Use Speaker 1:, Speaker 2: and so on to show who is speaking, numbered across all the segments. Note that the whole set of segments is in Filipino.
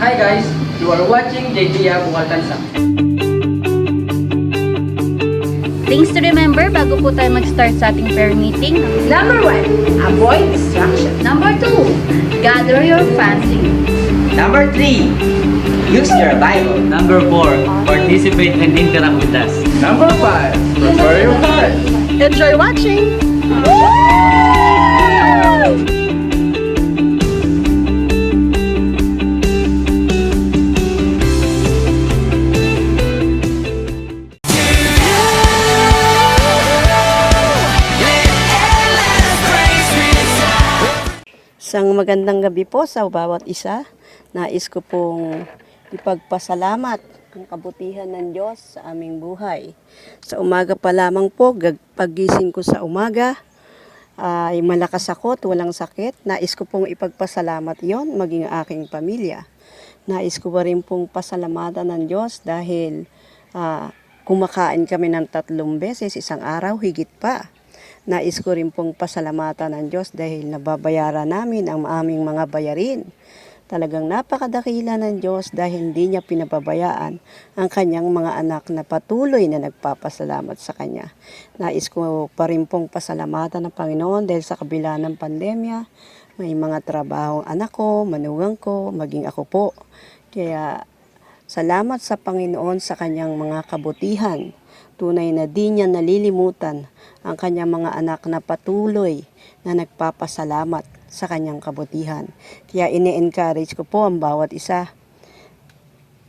Speaker 1: Hi guys, you are watching JJ Bukal Tansa.
Speaker 2: Things to remember bago po tayo mag-start sa ating prayer meeting.
Speaker 3: Number 1, avoid distraction.
Speaker 2: Number 2, gather your fasting.
Speaker 4: Number 3, use your Bible.
Speaker 5: Number 4, participate and interact with us.
Speaker 1: Number 5, prepare your heart.
Speaker 3: Enjoy watching!
Speaker 6: Isang magandang gabi po sa bawat isa. Nais ko pong ipagpasalamat ang kabutihan ng Diyos sa aming buhay. Sa umaga pa lamang po, paggising ko sa umaga, ay malakas ako at walang sakit. Nais ko pong ipagpasalamat yon maging aking pamilya. Nais ko pa rin pong pasalamatan ng Diyos dahil kumakain kami ng 3 beses isang araw, higit pa. Nais ko rin pong pasalamatan ng Diyos dahil nababayaran namin ang aming mga bayarin. Talagang napakadakila ng Diyos dahil hindi niya pinababayaan ang kanyang mga anak na patuloy na nagpapasalamat sa kanya. Nais ko pa rin pong pasalamatan ng Panginoon dahil sa kabila ng pandemya, may mga trabaho ang anak ko, manugang ko, maging ako po. Kaya salamat sa Panginoon sa kanyang mga kabutihan. Tunay na di niya nalilimutan ang kanyang mga anak na patuloy na nagpapasalamat sa kanyang kabutihan. Kaya ini-encourage ko po ang bawat isa.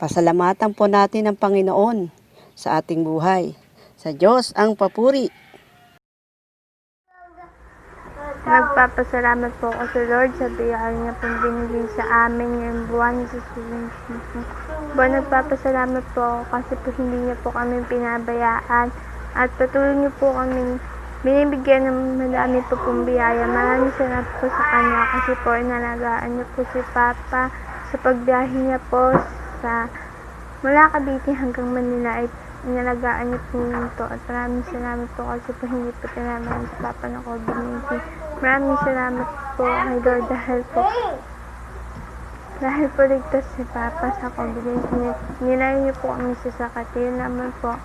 Speaker 6: Pasalamatan po natin ang Panginoon sa ating buhay. Sa Diyos ang papuri.
Speaker 7: Nagpapasalamat po ako sa Lord sa biyaya niya pong binigay sa amin ngayong buwan sa students niya. Nagpapasalamat po ako kasi po hindi niya po kami pinabayaan at patuloy niyo po kami binibigyan ng madami po pong biyaya. Maraming salamat po sa kanya kasi po inalagaan niyo po si Papa sa pagbiyahe niya po sa mula Cavite hanggang Manila ay inalagaan niyo po ito at maraming salamat po kasi po hindi po tinamaan si Papa ng COVID-19. Maraming salamat po kay Lord dahil po ligtas si Papa sa COVID-19. Nilayo niyo po kami sa sakit. Yun naman po.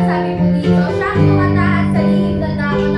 Speaker 8: Sabi po dito, siya ang tumataas sa lihim ng dapat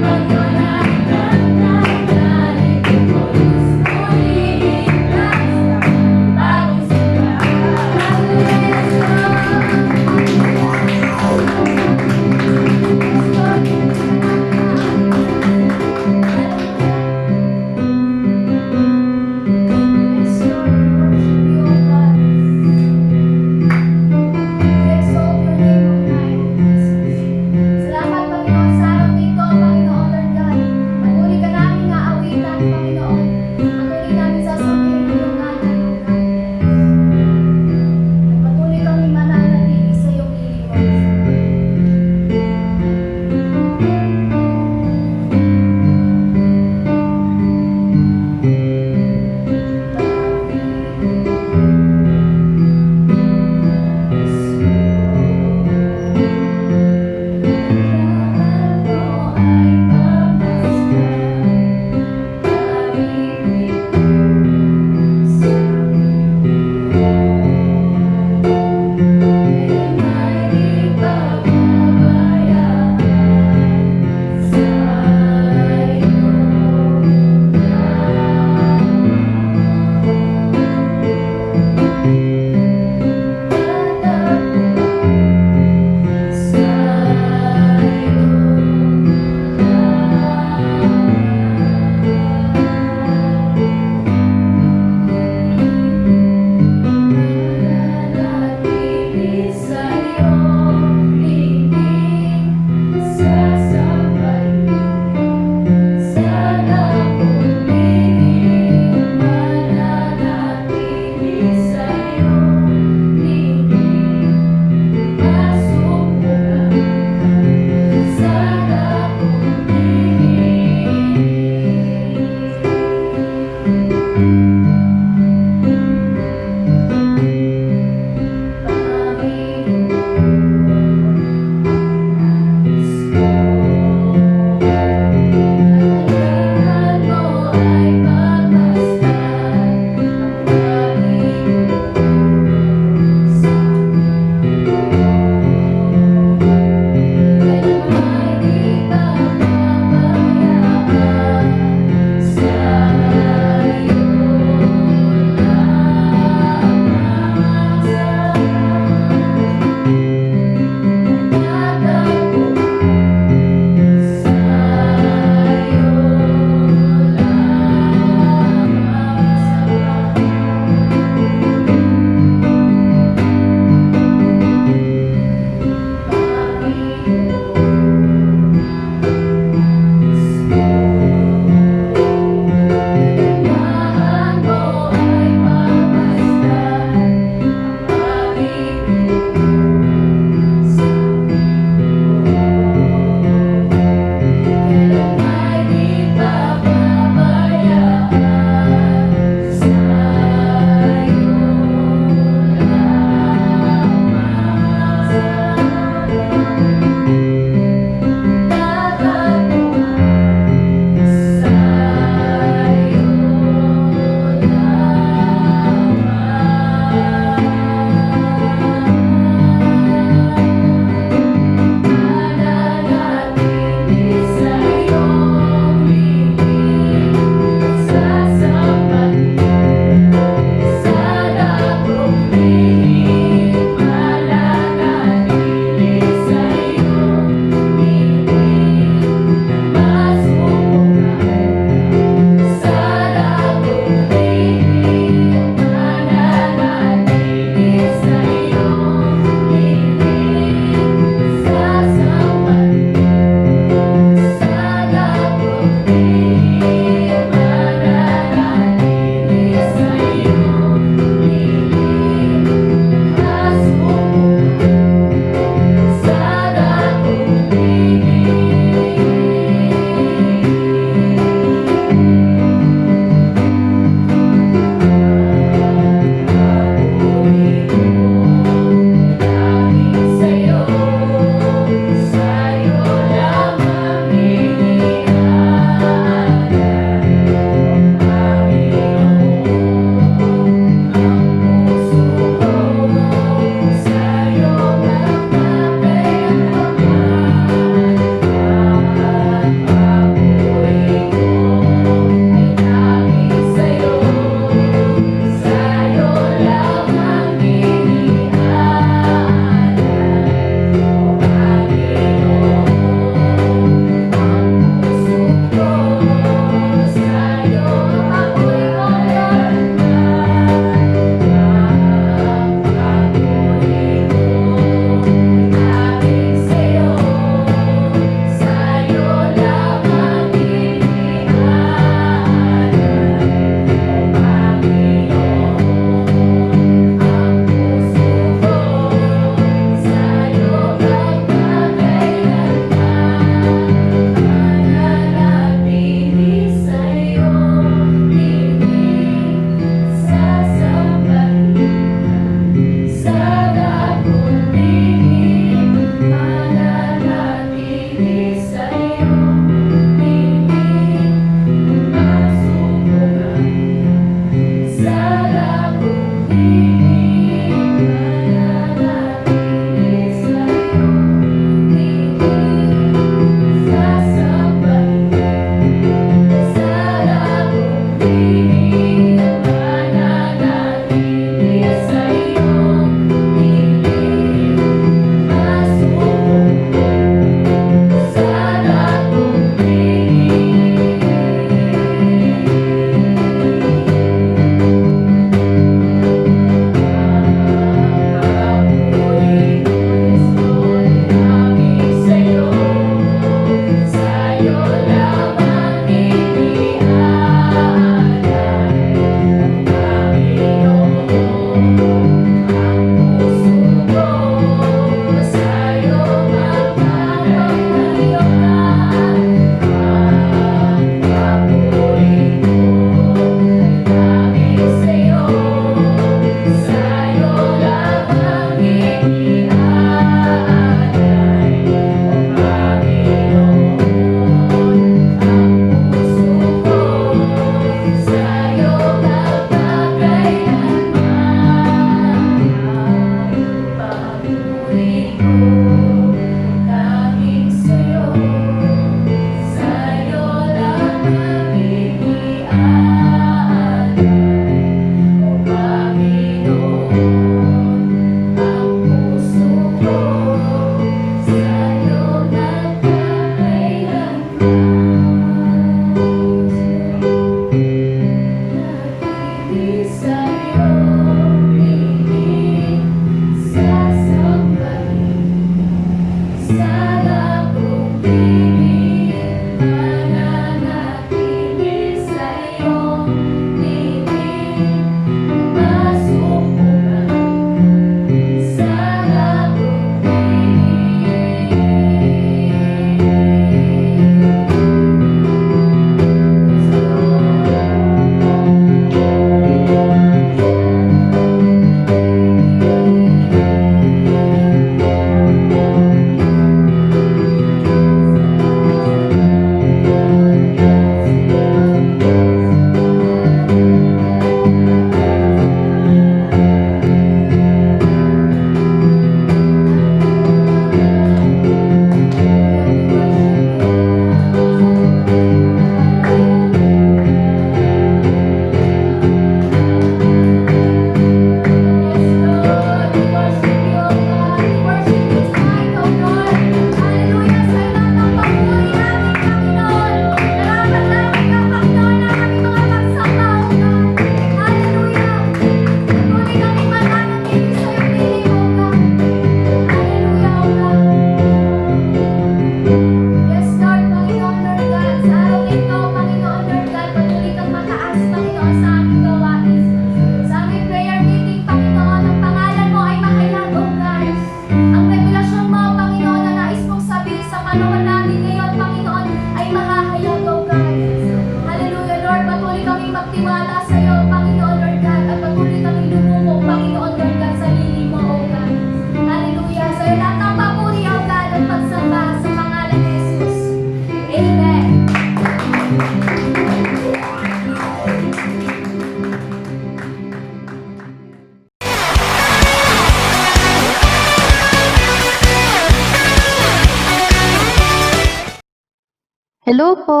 Speaker 2: Hello po!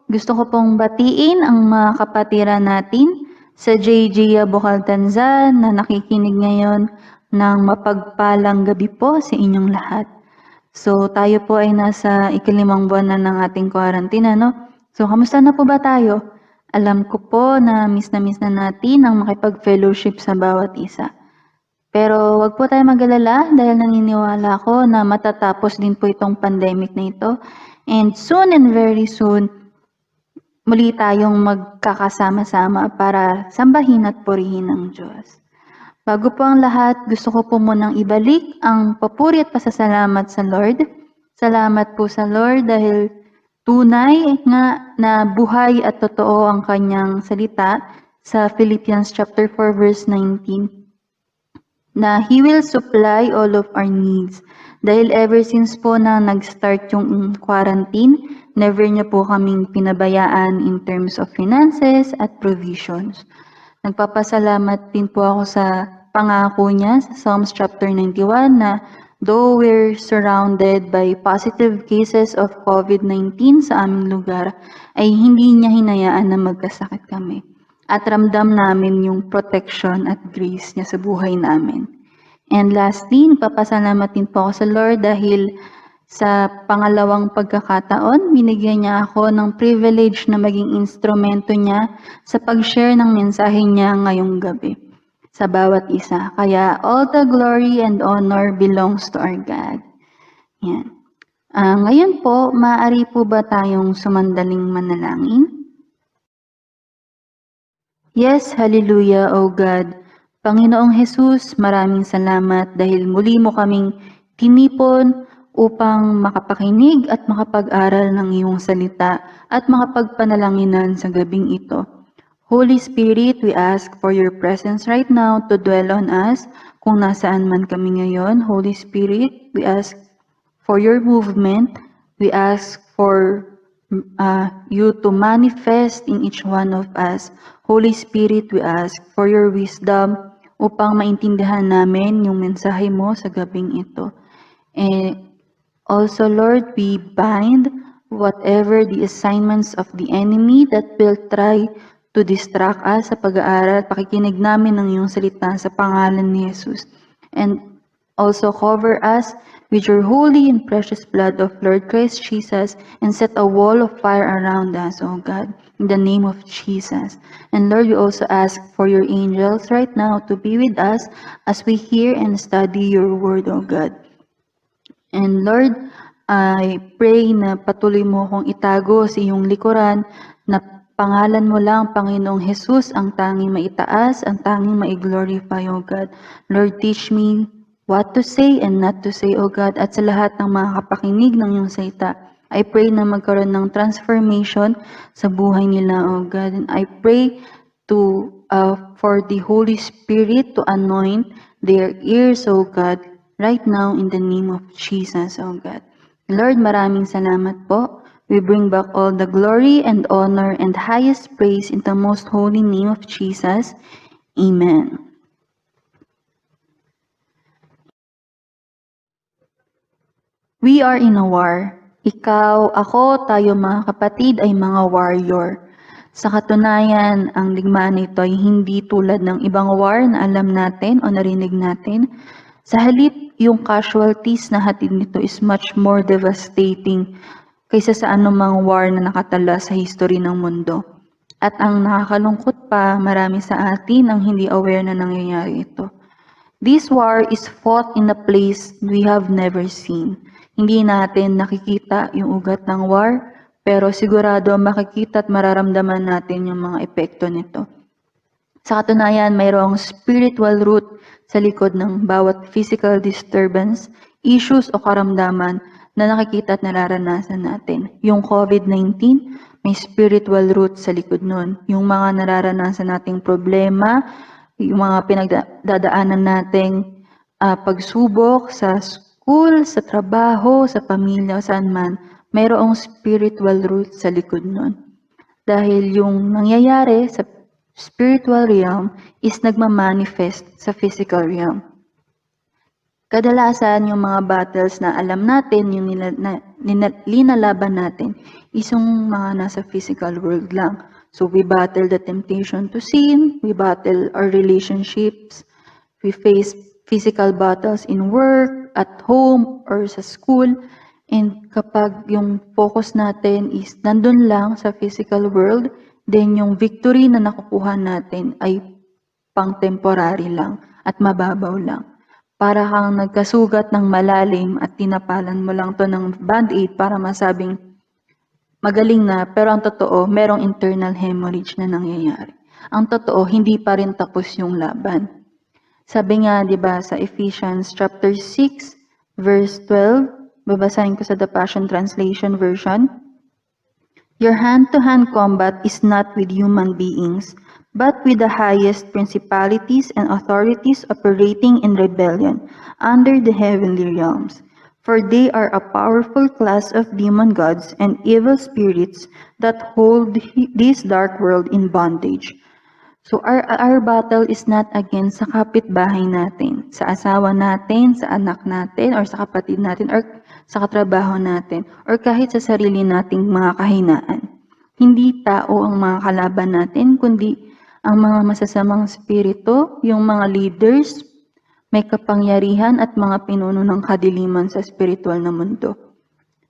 Speaker 2: Gusto ko pong batiin ang mga kapatiran natin sa JJ Bocaltanza na nakikinig ngayon ng mapagpalang gabi po sa inyong lahat. So tayo po ay nasa ikalimang buwan na ng ating quarantine, no? So kamusta na po ba tayo? Alam ko po na miss na natin ang makipag-fellowship sa bawat isa. Pero wag po tayo mag-alala dahil naniniwala ako na matatapos din po itong pandemic na ito. And soon and very soon, muli tayong magkakasama-sama para sambahin at purihin ng Diyos. Bago po ang lahat, gusto ko po munang ibalik ang papuri at pasasalamat sa Lord. Salamat po sa Lord dahil tunay nga na buhay at totoo ang kanyang salita sa Philippians chapter 4 verse 19. Na He will supply all of our needs. Dahil ever since po na nag-start yung quarantine, never niya po kaming pinabayaan in terms of finances at provisions. Nagpapasalamat din po ako sa pangako niya sa Psalms chapter 91 na though we're surrounded by positive cases of COVID-19 sa aming lugar, ay hindi niya hinayaan na magkasakit kami. At ramdam namin yung protection at grace niya sa buhay namin. And lastly, papasalamat din po ako sa Lord dahil sa pangalawang pagkakataon, binigyan niya ako ng privilege na maging instrumento niya sa pag-share ng mensahe niya ngayong gabi sa bawat isa. Kaya all the glory and honor belongs to our God. Yan. Ngayon po, maaari po ba tayong sumandaling manalangin? Yes, hallelujah, O God. Panginoong Jesus, maraming salamat dahil muli mo kaming tinipon upang makapakinig at makapag-aral ng iyong salita at makapagpanalanginan sa gabing ito. Holy Spirit, we ask for your presence right now to dwell on us kung nasaan man kami ngayon. Holy Spirit, we ask for your movement. We ask for you to manifest in each one of us. Holy Spirit, we ask for your wisdom upang maintindihan namin yung mensahe mo sa gabing ito. And also, Lord, we bind whatever the assignments of the enemy that will try to distract us sa pag-aaral at pakikinig namin ng iyong salita sa pangalan ni Jesus. And also cover us with your holy and precious blood of Lord Christ Jesus and set a wall of fire around us, O God, in the name of Jesus. And Lord, we also ask for your angels right now to be with us as we hear and study your word, O God. And Lord, I pray na patuloy mo akong itago sa iyong likuran na pangalan mo lang, Panginoong Jesus, ang tanging maitaas, ang tanging maiglorify, O God. Lord, teach me what to say and not to say, O God, at sa lahat ng mga kapakinig ng iyong salita. I pray na magkaroon ng transformation sa buhay nila, O God. And I pray for the Holy Spirit to anoint their ears, O God, right now in the name of Jesus, O God. Lord, maraming salamat po. We bring back all the glory and honor and highest praise in the most holy name of Jesus. Amen. We are in a war. Ikaw, ako, tayo mga kapatid ay mga warrior. Sa katunayan, ang digmaan nito ay hindi tulad ng ibang war na alam natin o narinig natin. Sa halip, yung casualties na hatid nito is much more devastating kaysa sa anumang war na nakatala sa history ng mundo. At ang nakakalungkot pa, marami sa atin ang hindi aware na nangyayari ito. This war is fought in a place we have never seen. Hindi natin nakikita yung ugat ng war, pero sigurado makikita at mararamdaman natin yung mga epekto nito. Sa katunayan, mayroong spiritual root sa likod ng bawat physical disturbance, issues o karamdaman na nakikita at nararanasan natin. Yung COVID-19, may spiritual root sa likod nun. Yung mga nararanasan nating problema, yung mga pinagdadaanan nating pagsubok sa school, sa trabaho, sa pamilya, saan man, mayroong spiritual root sa likod nun. Dahil yung nangyayari sa spiritual realm is nagmamanifest sa physical realm. Kadalasan yung mga battles na alam natin, yung linalaban natin, is yung mga nasa physical world lang. So we battle the temptation to sin, we battle our relationships, we face physical battles in work, at home, or sa school. And kapag yung focus natin is nandun lang sa physical world, then yung victory na nakukuha natin ay pang temporary lang at mababaw lang. Para kang nagkasugat ng malalim at tinapalan mo lang to ng band-aid para masabing magaling na, pero ang totoo, merong internal hemorrhage na nangyayari. Ang totoo, hindi pa rin tapos yung laban. Sabi nga, di ba, sa Ephesians chapter 6, verse 12, babasahin ko sa The Passion Translation version. Your hand-to-hand combat is not with human beings, but with the highest principalities and authorities operating in rebellion under the heavenly realms. For they are a powerful class of demon gods and evil spirits that hold this dark world in bondage. So our battle is not against sa kapitbahay natin, sa asawa natin, sa anak natin, or sa kapatid natin, or sa katrabaho natin, or kahit sa sarili nating mga kahinaan. Hindi tao ang mga kalaban natin, kundi ang mga masasamang spirito, yung mga leaders, may kapangyarihan at mga pinuno ng kadiliman sa spiritual na mundo.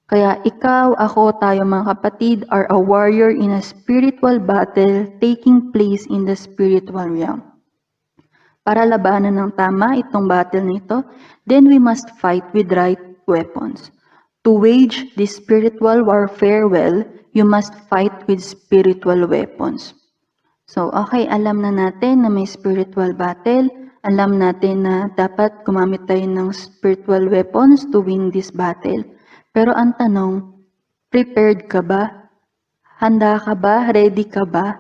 Speaker 2: Kaya ikaw, ako, tayo mga kapatid are a warrior in a spiritual battle taking place in the spiritual realm. Para labanan ng tama itong battle nito, then we must fight with right weapons. To wage this spiritual warfare well, you must fight with spiritual weapons. So, okay, alam na natin na may spiritual battle. Alam natin na dapat gumamit tayo ng spiritual weapons to win this battle. Pero ang tanong, prepared ka ba? Handa ka ba? Ready ka ba?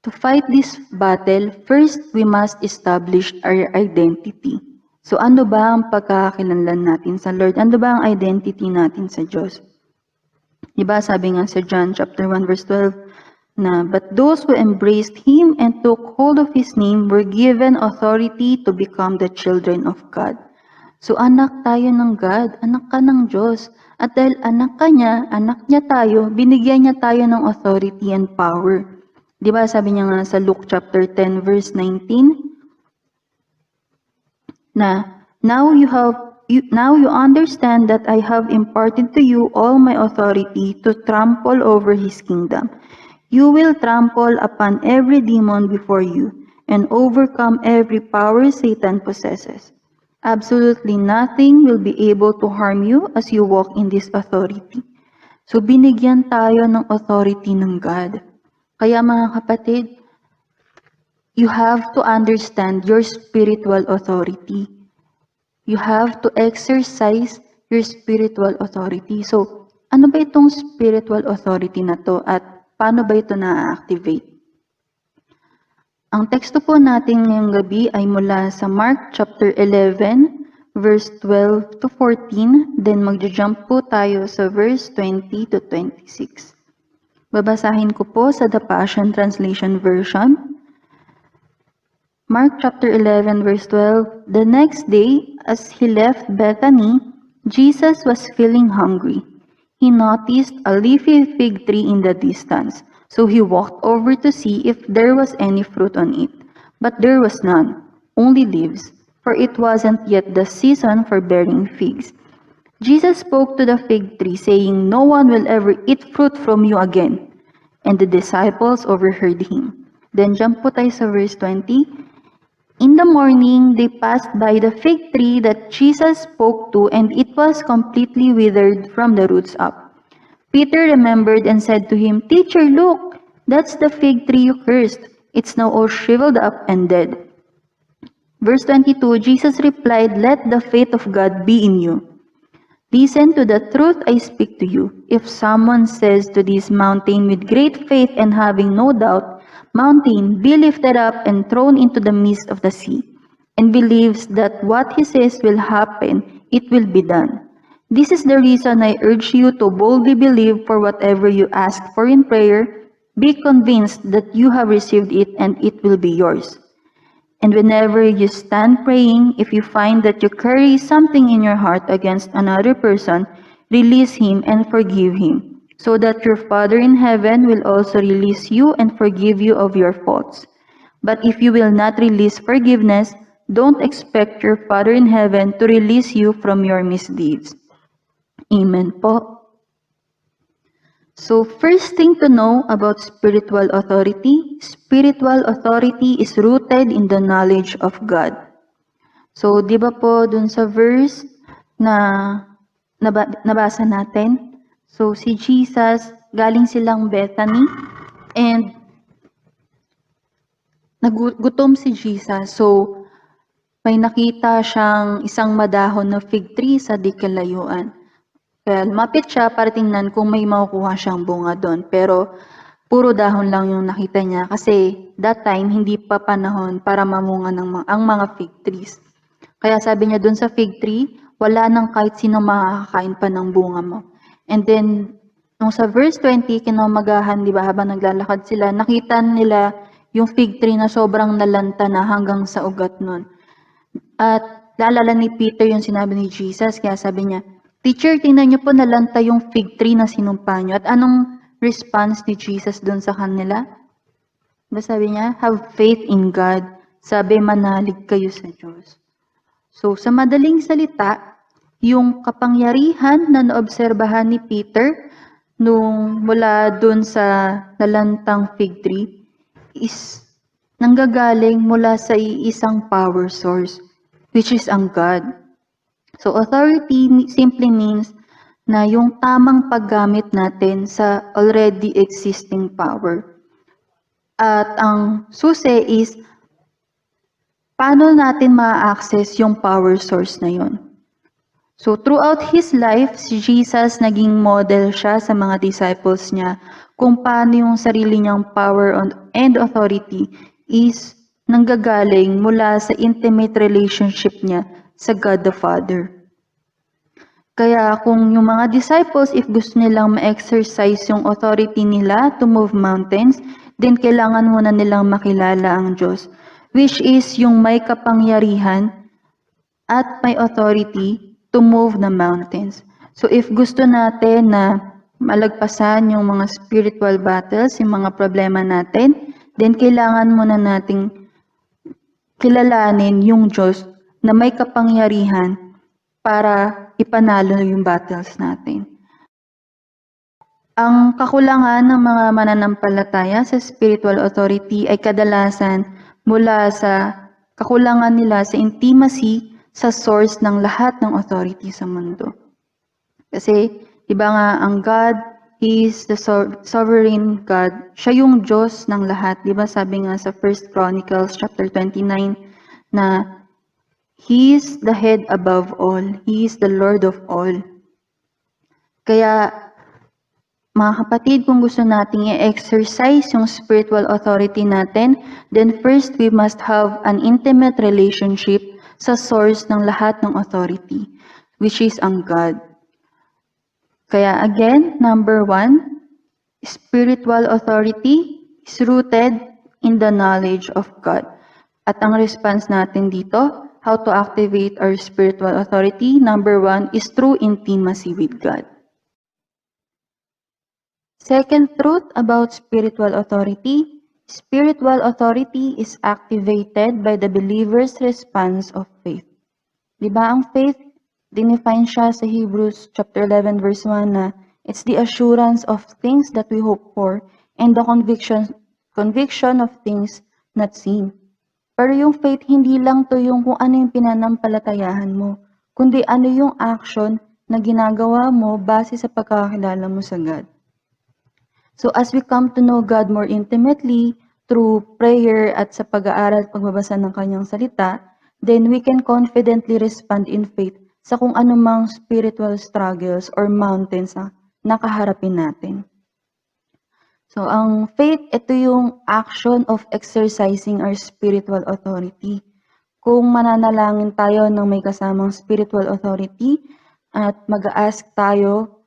Speaker 2: To fight this battle, first we must establish our identity. So, ano ba ang pagkakakilanlan natin sa Lord? Ano ba ang identity natin sa Diyos? Diba, sabi nga sa John chapter 1 verse 12, na, but those who embraced Him and took hold of His name were given authority to become the children of God. So anak tayo ng God, anak ka ng Diyos. At dahil anak ka niya, anak niya tayo, binigyan niya tayo ng authority and power. Di ba sabi niya nga sa Luke chapter 10 verse 19, na, now you understand that I have imparted to you all my authority to trample over His kingdom. You will trample upon every demon before you and overcome every power Satan possesses. Absolutely nothing will be able to harm you as you walk in this authority. So binigyan tayo ng authority ng God. Kaya mga kapatid, you have to understand your spiritual authority. You have to exercise your spiritual authority. So, ano ba itong spiritual authority na to at paano ba ito na-activate? Ang teksto po natin ngayong gabi ay mula sa Mark chapter 11, verse 12 to 14, then magja-jump po tayo sa verse 20 to 26. Babasahin ko po sa The Passion Translation version. Mark chapter 11, verse 12, the next day, as he left Bethany, Jesus was feeling hungry. He noticed a leafy fig tree in the distance, so he walked over to see if there was any fruit on it. But there was none, only leaves, for it wasn't yet the season for bearing figs. Jesus spoke to the fig tree, saying, no one will ever eat fruit from you again. And the disciples overheard him. Then jump po tayo sa verse 20. In the morning, they passed by the fig tree that Jesus spoke to, and it was completely withered from the roots up. Peter remembered and said to him, Teacher, look, that's the fig tree you cursed. It's now all shriveled up and dead. Verse 22, Jesus replied, let the faith of God be in you. Listen to the truth I speak to you. If someone says to this mountain with great faith and having no doubt, mountain, be lifted up and thrown into the midst of the sea, and believes that what he says will happen, it will be done. This is the reason I urge you to boldly believe for whatever you ask for in prayer. Be convinced that you have received it and it will be yours. And whenever you stand praying, if you find that you carry something in your heart against another person, release him and forgive him, so that your Father in heaven will also release you and forgive you of your faults. But if you will not release forgiveness, don't expect your Father in heaven to release you from your misdeeds. Amen po. So first thing to know about spiritual authority is rooted in the knowledge of God. So di ba po dun sa verse na nabasa natin, so si Jesus, galing silang Bethany, and nagutom si Jesus. So may nakita siyang isang madahon na fig tree sa di kalayuan. Kaya lumapit siya para tingnan kung may makukuha siyang bunga doon. Pero puro dahon lang yung nakita niya kasi that time hindi pa panahon para mamunga ang mga fig trees. Kaya sabi niya doon sa fig tree, wala nang kahit sino makakain pa ng bunga mo. And then, nung sa verse 20, kinamagahan, di ba, habang naglalakad sila, nakita nila yung fig tree na sobrang nalanta na hanggang sa ugat nun. At naalala ni Peter yung sinabi ni Jesus, kaya sabi niya, Teacher, tingnan niyo po nalanta yung fig tree na sinumpa niyo. At anong response ni Jesus doon sa kanila? Sabi niya, have faith in God. Sabi, manalig kayo sa Diyos. So, sa madaling salita, yung kapangyarihan na naobserbahan ni Peter nung mula doon sa nalantang fig tree is nanggagaling mula sa isang power source, which is ang God. So, authority simply means na yung tamang paggamit natin sa already existing power. At ang susi is, paano natin ma-access yung power source na yun? So, throughout His life, si Jesus naging model siya sa mga disciples niya kung paano yung sarili niyang power and authority is nanggagaling mula sa intimate relationship niya sa God the Father. Kaya kung yung mga disciples, if gusto nilang ma-exercise yung authority nila to move mountains, then kailangan muna nilang makilala ang Diyos, which is yung may kapangyarihan at may authority to move the mountains. So if gusto natin na malagpasan yung mga spiritual battles, yung mga problema natin, then kailangan muna nating kilalanin yung Diyos na may kapangyarihan para ipanalo yung battles natin. Ang kakulangan ng mga mananampalataya sa spiritual authority ay kadalasan mula sa kakulangan nila sa intimacy sa source ng lahat ng authority sa mundo. Kasi, iba nga, ang God, He is the sovereign God. Siya yung Diyos ng lahat. Diba sabi nga sa 1 Chronicles chapter 29 na He is the head above all. He is the Lord of all. Kaya, mga kapatid, kung gusto nating i-exercise yung spiritual authority natin, then first we must have an intimate relationship sa source ng lahat ng authority, which is ang God. Kaya again, number 1, spiritual authority is rooted in the knowledge of God. At ang response natin dito, how to activate our spiritual authority, number 1 is through intimacy with God. Second truth about spiritual authority is activated by the believer's response of faith. Diba ang faith, dinefine siya sa Hebrews chapter 11 verse 1 na it's the assurance of things that we hope for and the conviction of things not seen. Pero yung faith, hindi lang to yung kung ano yung pinanampalatayahan mo, kundi ano yung action na ginagawa mo base sa pagkakakilala mo sa God. So as we come to know God more intimately through prayer at sa pag-aaral at pagbabasa ng kanyang salita, then we can confidently respond in faith sa kung anumang spiritual struggles or mountains na nakaharapin natin. So, ang faith, ito yung action of exercising our spiritual authority. Kung mananalangin tayo ng may kasamang spiritual authority at mag-ask tayo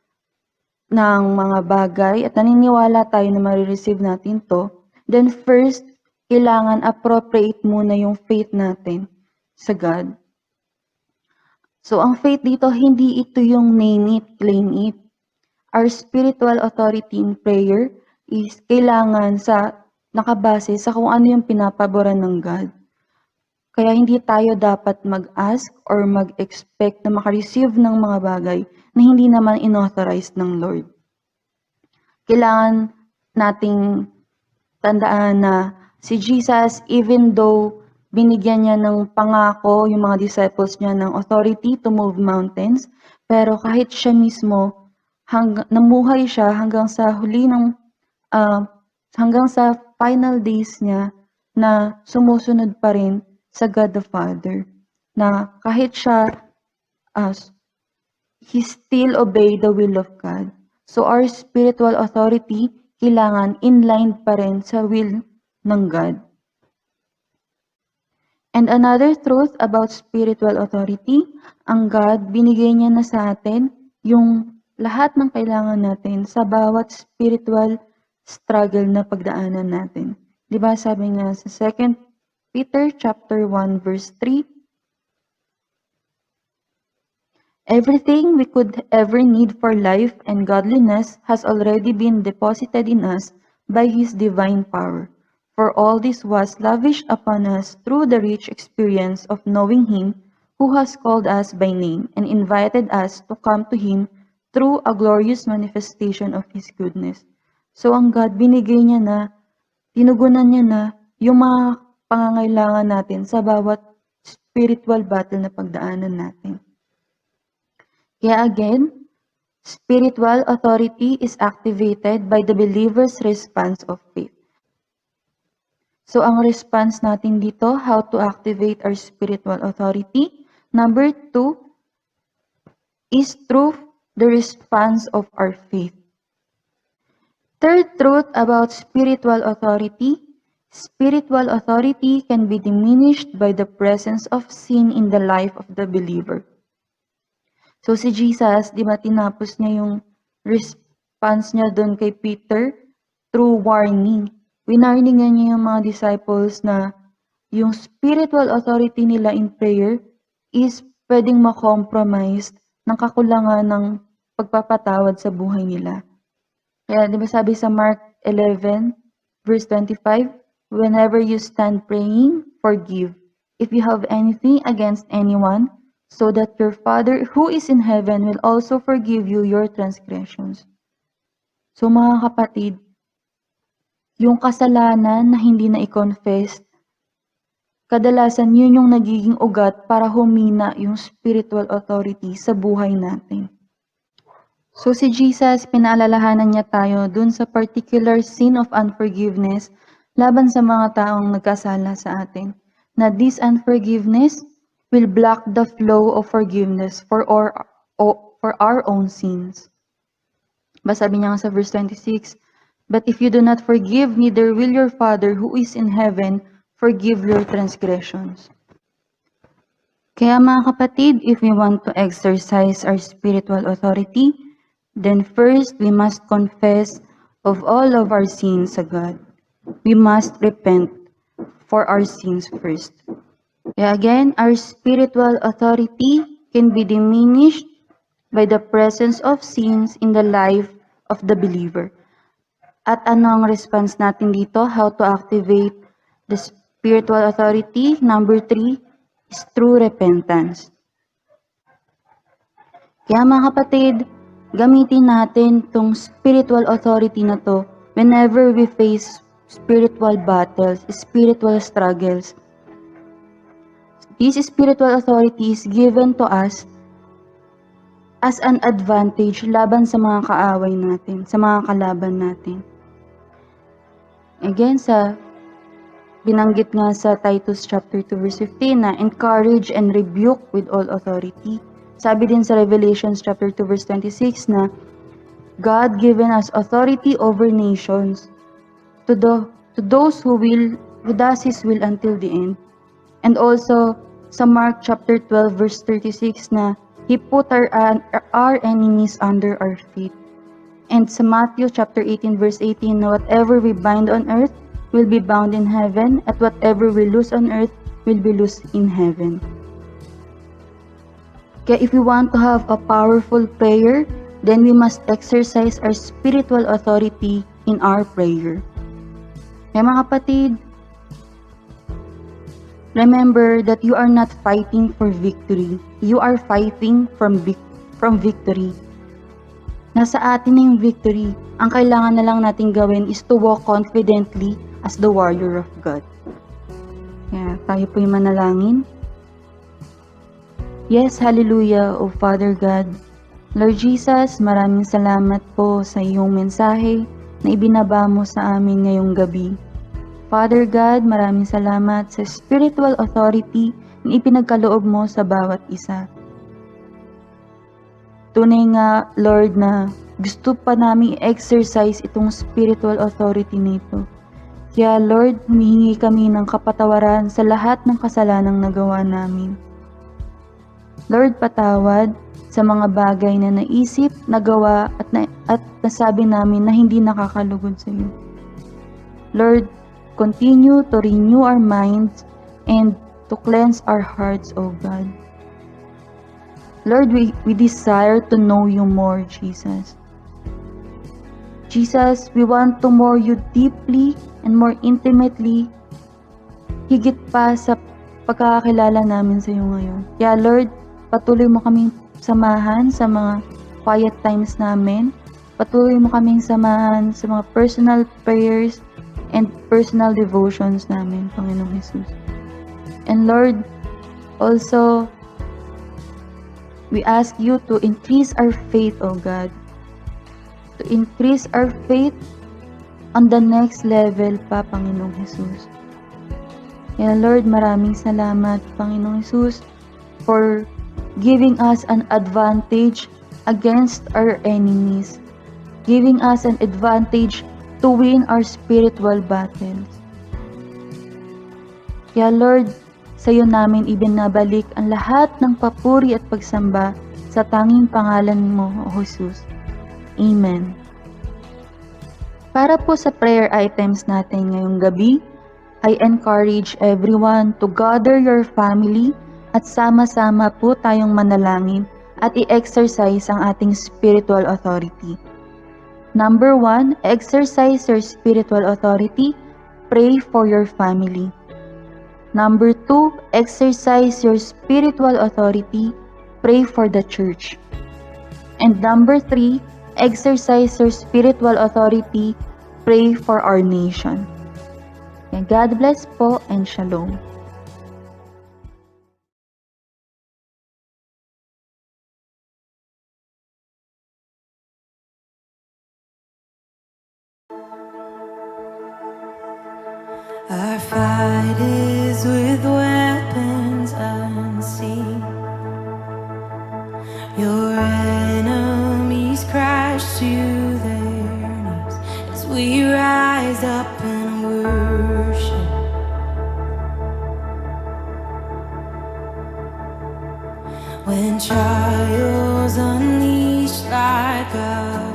Speaker 2: ng mga bagay at naniniwala tayo na marireceive natin to, then first, kailangan appropriate muna yung faith natin sa God. So, ang faith dito, hindi ito yung name it, claim it. Our spiritual authority in prayer is kailangan nakabase sa kung ano yung pinapaboran ng God. Kaya hindi tayo dapat mag-ask or mag-expect na makareceive ng mga bagay na hindi naman inauthorize ng Lord. Kailangan nating tandaan na si Jesus, even though binigyan niya ng pangako yung mga disciples niya ng authority to move mountains, pero kahit siya mismo, namuhay siya hanggang sa hanggang sa final days niya na sumusunod pa rin sa God the Father. Na kahit siya, he still obey the will of God. So our spiritual authority, kailangan inline pa rin sa will ng God. And another truth about spiritual authority, ang God, binigay niya na sa atin yung lahat ng kailangan natin sa bawat spiritual struggle na pagdaanan natin. Diba sabi nga sa 2 Peter chapter 1 verse 3, everything we could ever need for life and godliness has already been deposited in us by His divine power. For all this was lavished upon us through the rich experience of knowing Him who has called us by name and invited us to come to Him through a glorious manifestation of His goodness. So ang God, binigay niya na, tinugunan niya na yung mga pangangailangan natin sa bawat spiritual battle na pagdaanan natin. Kaya again, spiritual authority is activated by the believer's response of faith. So ang response natin dito, how to activate our spiritual authority. Number 2 is through the response of our faith. Third truth about spiritual authority can be diminished by the presence of sin in the life of the believer. So si Jesus, di ba tinapos niya yung response niya doon kay Peter through warning. Winarningan niya yung mga disciples na yung spiritual authority nila in prayer is pwedeng ma-compromise ng kakulangan ng pagpapatawad sa buhay nila. Kaya di ba sabi sa Mark 11 verse 25, whenever you stand praying, forgive if you have anything against anyone, so that your Father who is in heaven will also forgive you your transgressions. So mga kapatid, yung kasalanan na hindi na i-confess, kadalasan yun yung nagiging ugat para humina yung spiritual authority sa buhay natin. So si Jesus, pinaalalahanan niya tayo dun sa particular sin of unforgiveness laban sa mga taong nagkasala sa atin, na this unforgiveness will block the flow of forgiveness for our own sins. Sabi niya nga sa verse 26, but if you do not forgive, neither will your Father who is in heaven forgive your transgressions. Kaya mga kapatid, if we want to exercise our spiritual authority, then first we must confess of all of our sins sa God. We must repent for our sins first. Kaya again, our spiritual authority can be diminished by the presence of sins in the life of the believer. At ano ang response natin dito? How to activate the spiritual authority? Number 3 is through repentance. Kaya mga kapatid, gamitin natin tong spiritual authority na to whenever we face spiritual battles, spiritual struggles. This spiritual authority is given to us as an advantage laban sa mga kaaway natin, sa mga kalaban natin. Again, binanggit nga sa Titus chapter 2 verse 15 na encourage and rebuke with all authority. Sabi din sa Revelations chapter 2 verse 26 na God given us authority over nations to those who does His will until the end. And also sa Mark chapter 12 verse 36 na He put our enemies under our feet. And sa Matthew chapter 18 verse 18 na whatever we bind on earth will be bound in heaven, and whatever we lose on earth will be lost in heaven. Kaya if we want to have a powerful prayer, then we must exercise our spiritual authority in our prayer. Kaya mga kapatid, remember that you are not fighting for victory. You are fighting from victory. Nasa atin na yung victory. Ang kailangan na lang natin gawin is to walk confidently as the warrior of God. Kaya tayo po yung manalangin. Yes, hallelujah, O Father God. Lord Jesus, maraming salamat po sa iyong mensahe na ibinaba mo sa amin ngayong gabi. Father God, maraming salamat sa spiritual authority na ipinagkaloob mo sa bawat isa. Tunay nga, Lord, na gusto pa namin exercise itong spiritual authority nito. Kaya Lord, humihingi kami ng kapatawaran sa lahat ng kasalanang nagawa namin. Lord, patawad sa mga bagay na naisip, nagawa at nasabi namin na hindi nakakalugod sa iyo. Lord, continue to renew our minds and to cleanse our hearts, O God. Lord, we desire to know you more, Jesus. Jesus, we want to know you deeply and more intimately, higit pa sa pagkakakilala namin sa iyo ngayon. Kaya Lord, patuloy mo kaming samahan sa mga quiet times namin. Patuloy mo kaming samahan sa mga personal prayers and personal devotions namin, Panginoong Jesus. And Lord, also, we ask you to increase our faith, O God. To increase our faith on the next level pa, Panginoong Jesus. Kaya Lord, maraming salamat, Panginoong Jesus, for giving us an advantage against our enemies. Giving us an advantage to win our spiritual battles. Kaya Lord, sa iyo namin ibinabalik ang lahat ng papuri at pagsamba sa tanging pangalan mo, O Jesus. Amen. Para po sa prayer items natin ngayong gabi, I encourage everyone to gather your family at sama-sama po tayong manalangin at i-exercise ang ating spiritual authority. Number 1, exercise your spiritual authority. Pray for your family. Number 2, exercise your spiritual authority. Pray for the church. And number 3, exercise your spiritual authority. Pray for our nation. And God bless po and shalom.
Speaker 8: Our fight is with weapons unseen. Your enemies crash to their knees as we rise up and worship. When trials unleash like a